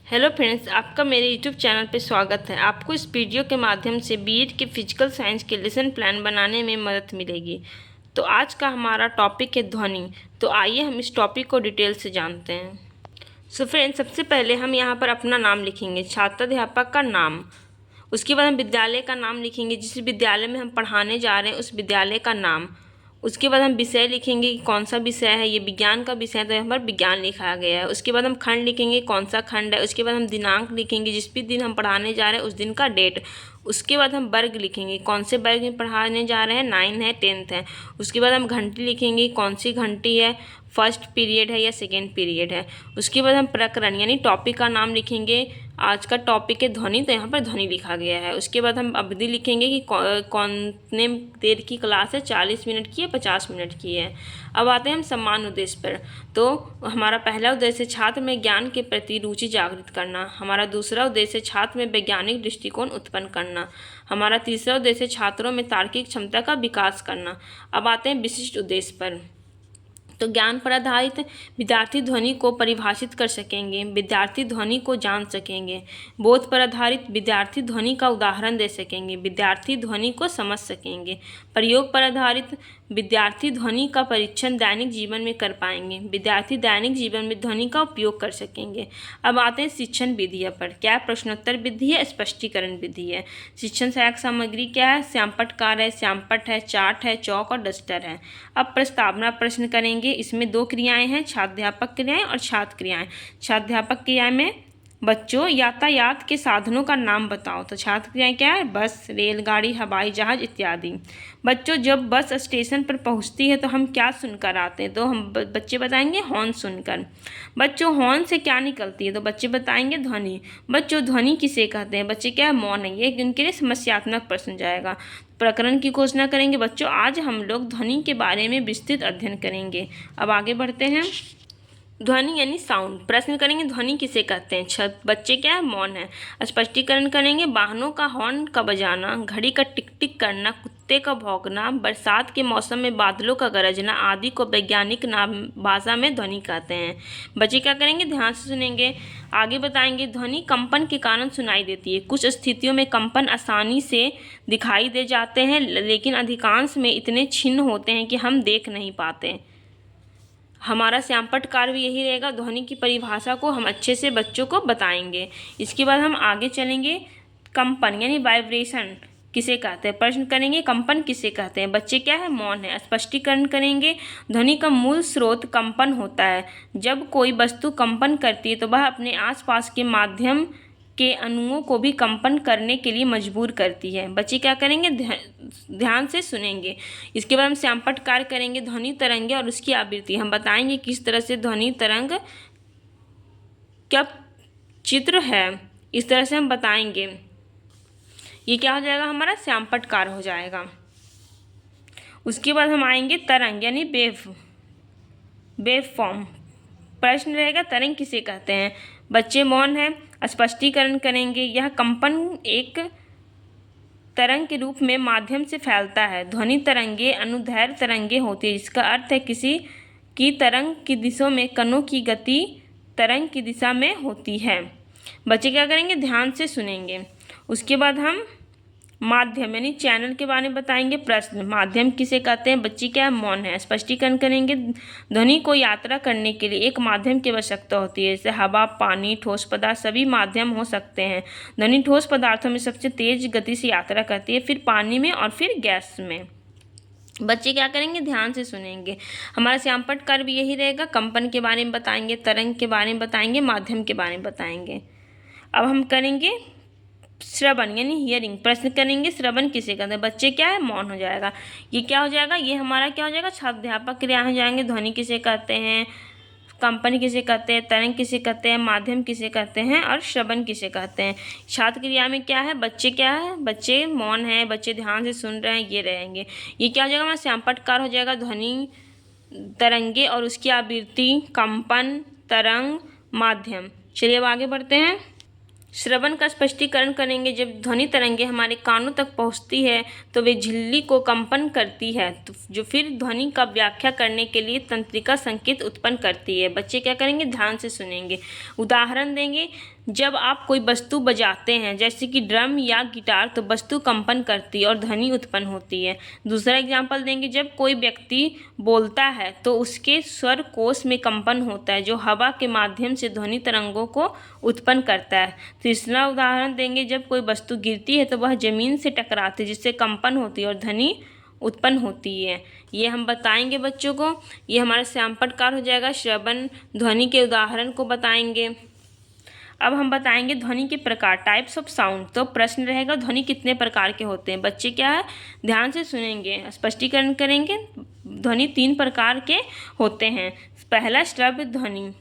Hello friends, आपका मेरे YouTube channel पे स्वागत है। आपको इस वीडियो के माध्यम से बीएड के फिजिकल साइंस के लेसन प्लान बनाने में मदद मिलेगी। तो आज का हमारा टॉपिक है ध्वनि। तो आइए हम इस टॉपिक को डिटेल से जानते हैं। सो फ्रेंड्स, सबसे पहले हम यहाँ पर अपना नाम लिखेंगे, छात्राध्यापक का नाम। उसके बाद हम विद्यालय का नाम लिखेंगे, जिस विद्यालय में हम पढ़ाने जा रहे हैं उस विद्यालय का नाम। उसके बाद हम विषय लिखेंगे कि कौन सा विषय है। ये विज्ञान का विषय है तो यहाँ पर विज्ञान लिखा गया है। उसके बाद हम खंड लिखेंगे, कौन सा खंड है। उसके बाद हम दिनांक लिखेंगे, जिस भी दिन हम पढ़ाने जा रहे हैं उस दिन का डेट। उसके बाद हम वर्ग लिखेंगे, कौन से वर्ग में पढ़ाने जा रहे हैं, 9 है 10th है। उसके बाद हम घंटी लिखेंगे, कौन सी घंटी है, फर्स्ट पीरियड है या सेकेंड पीरियड है। उसके बाद हम प्रकरण यानी टॉपिक का नाम लिखेंगे। आज का टॉपिक है ध्वनि, तो यहाँ पर ध्वनि लिखा गया है। उसके बाद हम अवधि लिखेंगे कि कौन देर की क्लास है, 40 मिनट की है, 50 मिनट की है। अब आते हैं हम सम्मान उद्देश्य पर। तो हमारा पहला उद्देश्य है छात्र में ज्ञान के प्रति रुचि जागृत करना। हमारा दूसरा उद्देश्य है छात्र में वैज्ञानिक दृष्टिकोण उत्पन्न करना। हमारा तीसरा उद्देश्य है छात्रों में तार्किक क्षमता का विकास करना। अब आते हैं विशिष्ट उद्देश्य पर। तो ज्ञान पर आधारित विद्यार्थी ध्वनि को परिभाषित कर सकेंगे, विद्यार्थी ध्वनि को जान सकेंगे। बोध पर आधारित विद्यार्थी ध्वनि का उदाहरण दे सकेंगे, विद्यार्थी ध्वनि को समझ सकेंगे। प्रयोग पर आधारित विद्यार्थी ध्वनि का परीक्षण दैनिक जीवन में कर पाएंगे, विद्यार्थी दैनिक जीवन में ध्वनि का उपयोग कर सकेंगे। अब आते हैं शिक्षण विधियों पर। क्या है? प्रश्नोत्तर विधि है, स्पष्टीकरण विधि है। शिक्षण सहायक सामग्री क्या है? श्यामपट्ट कार्ड है, श्यामपट्ट है, चार्ट है, चौक और डस्टर है। अब प्रस्तावना प्रश्न करेंगे। इसमें 2 क्रियाएं हैं, छात्राध्यापक क्रियाएं और छात्र क्रियाएं। छात्राध्यापक क्रिया में बच्चों यातायात के साधनों का नाम बताओ। तो छात्र क्रियाएं क्या है? बस, रेलगाड़ी, हवाई जहाज इत्यादि। बच्चों, जब बस स्टेशन पर पहुंचती है तो हम क्या सुनकर आते हैं? तो हम बच्चे बताएंगे हॉर्न सुनकर। बच्चों, हॉर्न से क्या निकलती है? तो बच्चे बताएंगे ध्वनि। बच्चों, ध्वनि किसे कहते हैं? बच्चे क्या है? मौन है। ये उनके लिए समस्यात्मक प्रश्न जाएगा। प्रकरण की घोषणा करेंगे। बच्चों, आज हम लोग ध्वनि के बारे में विस्तृत अध्ययन करेंगे। अब आगे बढ़ते हैं। ध्वनि यानी साउंड। प्रश्न करेंगे ध्वनि किसे कहते हैं? बच्चे क्या है? मौन है। स्पष्टीकरण करेंगे। वाहनों का हॉर्न का बजाना, घड़ी का टिक टिक करना, कुत्ते का भौंकना, बरसात के मौसम में बादलों का गरजना आदि को वैज्ञानिक नाम भाषा में ध्वनि कहते हैं। बच्चे क्या करेंगे? ध्यान से सुनेंगे। आगे बताएंगे ध्वनि कंपन के कारण सुनाई देती है। कुछ स्थितियों में कंपन आसानी से दिखाई दे जाते हैं, लेकिन अधिकांश में इतने छिन्न होते हैं कि हम देख नहीं पाते। हमारा श्यामपट्ट कार्य भी यही रहेगा। ध्वनि की परिभाषा को हम अच्छे से बच्चों को बताएंगे। इसके बाद हम आगे चलेंगे। कंपन यानी वाइब्रेशन किसे कहते हैं? प्रश्न करेंगे कंपन किसे कहते हैं? बच्चे क्या है? मौन है। स्पष्टीकरण करेंगे। ध्वनि का मूल स्रोत कंपन होता है। जब कोई वस्तु कंपन करती है तो वह अपने आसपास के माध्यम के अणुओं को भी कंपन करने के लिए मजबूर करती है। बच्चे क्या करेंगे? ध्यान से सुनेंगे। इसके बाद हम श्यामपट्ट कार्य करेंगे। ध्वनि तरंगे और उसकी आवृत्ति हम बताएंगे किस तरह से ध्वनि तरंग क्या चित्र है, इस तरह से हम बताएंगे। ये क्या हो जाएगा? हमारा श्यामपट्ट कार्य हो जाएगा। उसके बाद हम आएंगे तरंग यानी वेव फॉर्म। प्रश्न रहेगा तरंग किसे कहते हैं? बच्चे मौन है। स्पष्टीकरण करेंगे। यह कंपन एक तरंग के रूप में माध्यम से फैलता है। ध्वनि तरंगे अनुदैर्घ्य तरंगे होती है, जिसका अर्थ है किसी की तरंग की दिशा में कणों की गति तरंग की दिशा में होती है। बच्चे क्या करेंगे? ध्यान से सुनेंगे। उसके बाद हम माध्यम यानी चैनल के बारे में बताएंगे। प्रश्न माध्यम किसे कहते हैं? बच्चे क्या है? मौन है। स्पष्टीकरण करेंगे। ध्वनि को यात्रा करने के लिए एक माध्यम की आवश्यकता होती है, जैसे हवा, पानी, ठोस पदार्थ सभी माध्यम हो सकते हैं। ध्वनि ठोस पदार्थों में सबसे तेज गति से यात्रा करती है, फिर पानी में और फिर गैस में। बच्चे क्या करेंगे? ध्यान से सुनेंगे। हमारा श्यामपट्ट कार्य भी यही रहेगा। कंपन के बारे में बताएंगे, तरंग के बारे में बताएंगे, माध्यम के बारे में बताएंगे। अब हम करेंगे श्रवण यानी हियरिंग। प्रश्न करेंगे श्रवण किसे कहते हैं? बच्चे क्या है? मौन हो जाएगा। ये क्या हो जाएगा? ये हमारा क्या हो जाएगा? छात्राध्यापक क्रिया हो जाएंगे। ध्वनि किसे कहते हैं, कंपन किसे कहते हैं, तरंग किसे कहते हैं, माध्यम किसे कहते हैं और श्रवण किसे कहते हैं। छात्र क्रिया में क्या है? बच्चे क्या है? बच्चे मौन है, बच्चे ध्यान से सुन रहे हैं, ये रहेंगे। ये क्या हो जाएगा? हमारा श्यामपट्ट कार्य हो जाएगा। ध्वनि तरंगे और उसकी आवृत्ति, कंपन, तरंग, माध्यम। चलिए अब आगे बढ़ते हैं। श्रवण का स्पष्टीकरण करेंगे। जब ध्वनि तरंगे हमारे कानों तक पहुंचती है तो वे झिल्ली को कंपन करती है, तो जो फिर ध्वनि का व्याख्या करने के लिए तंत्रिका संकेत उत्पन्न करती है। बच्चे क्या करेंगे? ध्यान से सुनेंगे। उदाहरण देंगे। जब आप कोई वस्तु बजाते हैं जैसे कि ड्रम या गिटार तो वस्तु कंपन करती है और ध्वनि उत्पन्न होती है। दूसरा एग्जाम्पल देंगे, जब कोई व्यक्ति बोलता है तो उसके स्वर कोश में कंपन होता है जो हवा के माध्यम से ध्वनि तरंगों को उत्पन्न करता है। तीसरा उदाहरण देंगे, जब कोई वस्तु गिरती है तो वह जमीन से टकराती है जिससे कंपन होती है और ध्वनि उत्पन्न होती है। ये हम बताएंगे बच्चों को। ये हमारा श्यामपटकार हो जाएगा। श्रवण ध्वनि के उदाहरण को बताएंगे। अब हम बताएंगे ध्वनि के प्रकार, टाइप्स ऑफ साउंड। तो प्रश्न रहेगा ध्वनि कितने प्रकार के होते हैं। बच्चे क्या है, ध्यान से सुनेंगे, स्पष्टीकरण करेंगे। ध्वनि 3 प्रकार के होते हैं। पहला श्रव्य ध्वनि।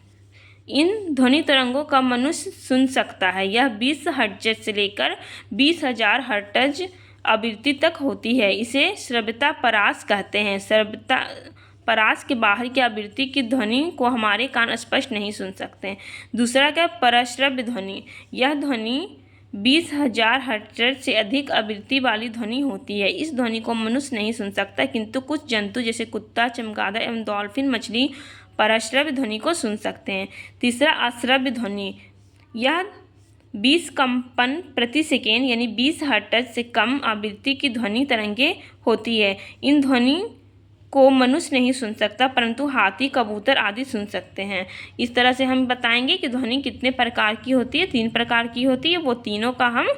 इन ध्वनि तरंगों का मनुष्य सुन सकता है। यह 20 हर्ट्ज से लेकर 20,000 हर्ट्ज आवृत्ति तक होती है। इसे श्रव्यता परास कहते हैं। श्रव्यता परास के बाहर की आवृत्ति की ध्वनि को हमारे कान स्पष्ट नहीं सुन सकते। दूसरा क्या, परश्रव्य ध्वनि। यह ध्वनि 20,000 हर्ट्ज से अधिक आवृत्ति वाली ध्वनि होती है। इस ध्वनि को मनुष्य नहीं सुन सकता, किंतु कुछ जंतु जैसे कुत्ता, चमगादड़ एवं डॉल्फिन मछली परश्रव्य ध्वनि को सुन सकते हैं। तीसरा, अश्रव्य ध्वनि। यह 20 कंपन प्रति सेकेंड यानी 20 हर्ट्ज से कम आवृत्ति की ध्वनि तरंगे होती है। इन ध्वनि को मनुष्य नहीं सुन सकता, परंतु हाथी, कबूतर आदि सुन सकते हैं। इस तरह से हम बताएंगे कि ध्वनि कितने प्रकार की होती है। 3 प्रकार की होती है, वो तीनों का हम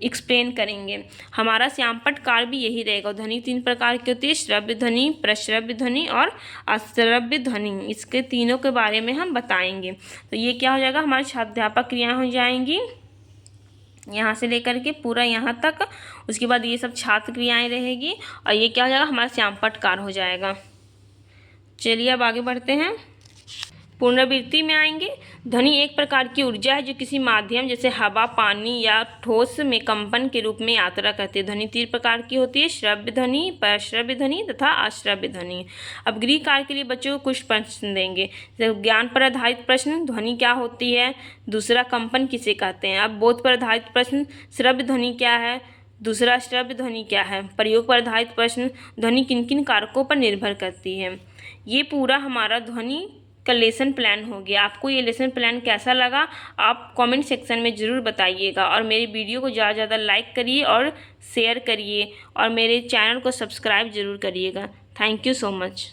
एक्सप्लेन करेंगे। हमारा श्यामपटकार भी यही रहेगा। ध्वनि 3 प्रकार की होती है, श्रव्य ध्वनि, प्रश्रव्य ध्वनि और अश्रव्य ध्वनि। इसके तीनों के बारे में हम बताएंगे। तो ये क्या हो जाएगा, हमारी छात्राध्यापक क्रियाएँ हो जाएंगी यहाँ से लेकर के पूरा यहाँ तक। उसके बाद ये सब छात्र क्रियाएँ रहेगी और ये क्या हो जाएगा, हमारा श्यामपटकार हो जाएगा। चलिए अब आगे बढ़ते हैं। पुनरावृत्ति में आएंगे। ध्वनि एक प्रकार की ऊर्जा है जो किसी माध्यम जैसे हवा, पानी या ठोस में कंपन के रूप में यात्रा करती है। ध्वनि 3 प्रकार की होती है, श्रव्य ध्वनि, परश्रव्य ध्वनि तथा अश्रव्य ध्वनि। अब गृह कार्य के लिए बच्चों को कुछ प्रश्न देंगे। ज्ञान पर आधारित प्रश्न, ध्वनि क्या होती है। दूसरा, कंपन किसे कहते हैं। अब बोध पर आधारित प्रश्न, श्रव्य ध्वनि क्या है। दूसरा, श्रव्य ध्वनि क्या है। प्रयोग पर आधारित प्रश्न, ध्वनि किन किन कारकों पर निर्भर करती है। ये पूरा हमारा ध्वनि का लेसन प्लान हो गया। आपको ये लेसन प्लान कैसा लगा आप कमेंट सेक्शन में ज़रूर बताइएगा और मेरी वीडियो को ज़्यादा से ज़्यादा लाइक करिए और शेयर करिए और मेरे चैनल को सब्सक्राइब ज़रूर करिएगा। Thank you so much.